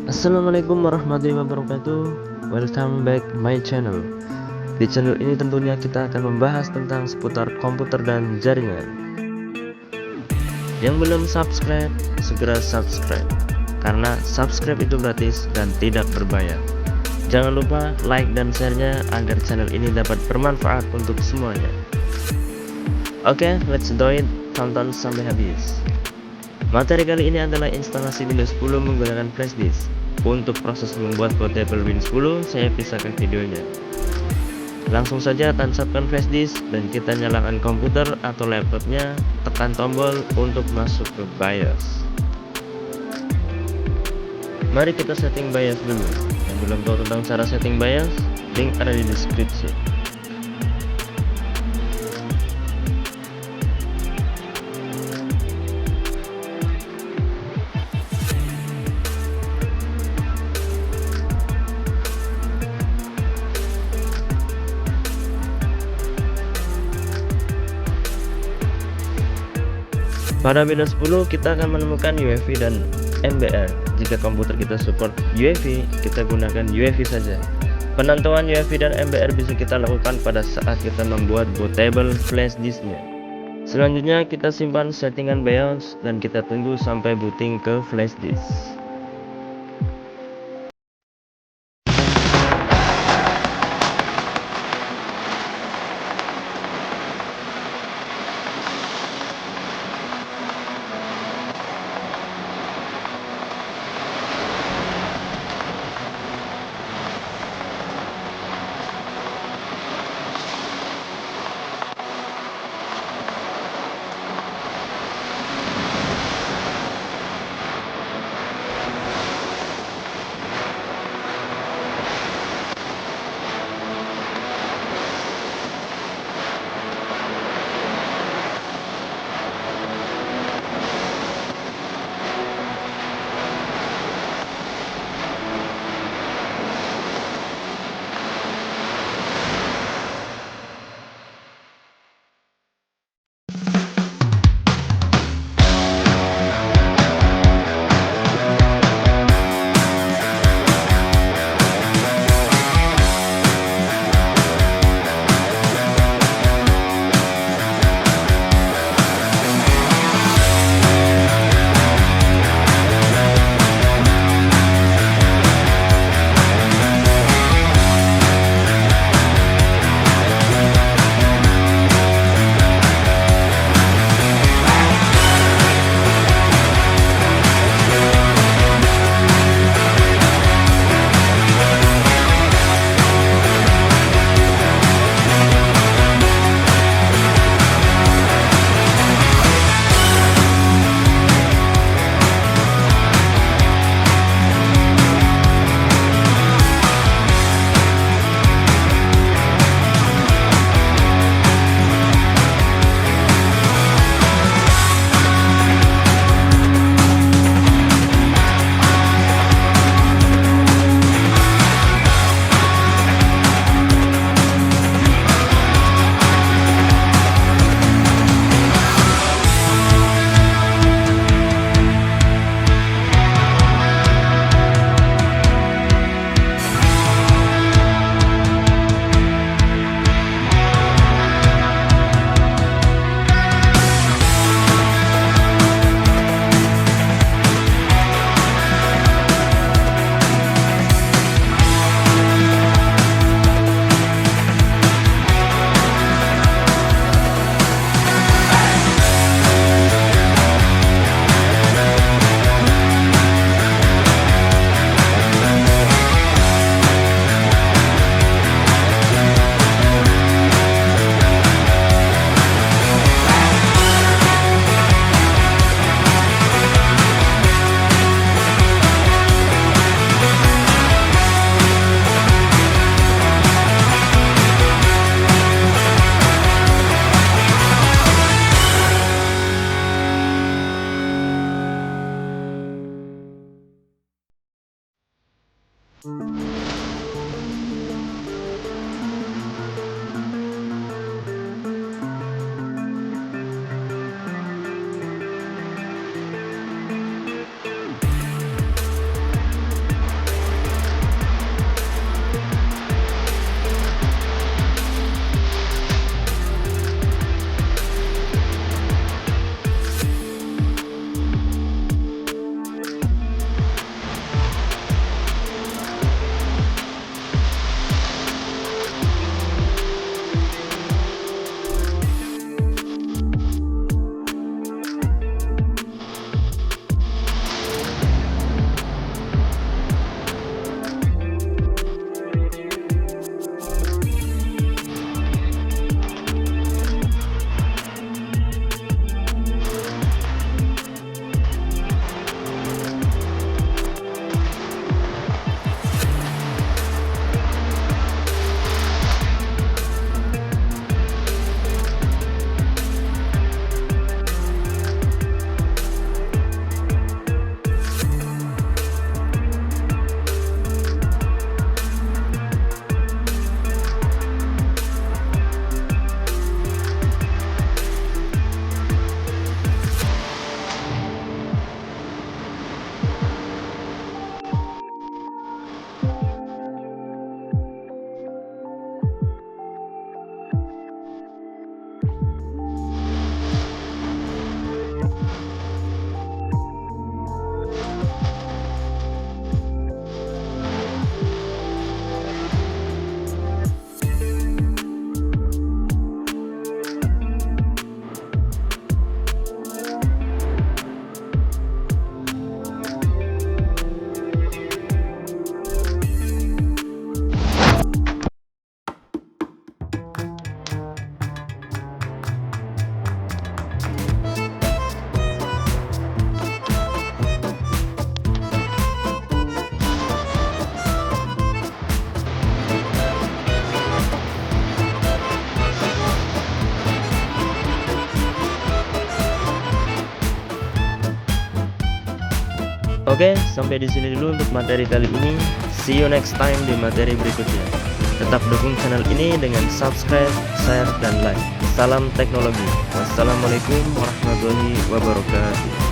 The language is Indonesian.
Assalamualaikum warahmatullahi wabarakatuh. Welcome back my channel. Di channel ini tentunya kita akan membahas tentang seputar komputer dan jaringan. Yang belum subscribe, segera subscribe, karena subscribe itu gratis dan tidak berbayar. Jangan lupa like dan share-nya agar channel ini dapat bermanfaat untuk semuanya. Oke, let's do it. Tonton sampai habis. Materi kali ini adalah instalasi Windows 10 menggunakan Flashdisk. Untuk proses membuat portable Windows 10, saya pisahkan videonya. Langsung saja tancapkan Flashdisk dan kita nyalakan komputer atau laptopnya, tekan tombol untuk masuk ke BIOS. Mari kita setting BIOS dulu. Yang belum tahu tentang cara setting BIOS, link ada di deskripsi. Pada Windows 10 kita akan menemukan UEFI dan MBR. Jika komputer kita support UEFI, kita gunakan UEFI saja. Penentuan UEFI dan MBR bisa kita lakukan pada saat kita membuat bootable flash disknya. Selanjutnya kita simpan settingan BIOS dan kita tunggu sampai booting ke flash disk. Oke, sampai di sini dulu untuk materi kali ini. See you next time di materi berikutnya. Tetap dukung channel ini dengan subscribe, share, dan like. Salam teknologi. Wassalamualaikum warahmatullahi wabarakatuh.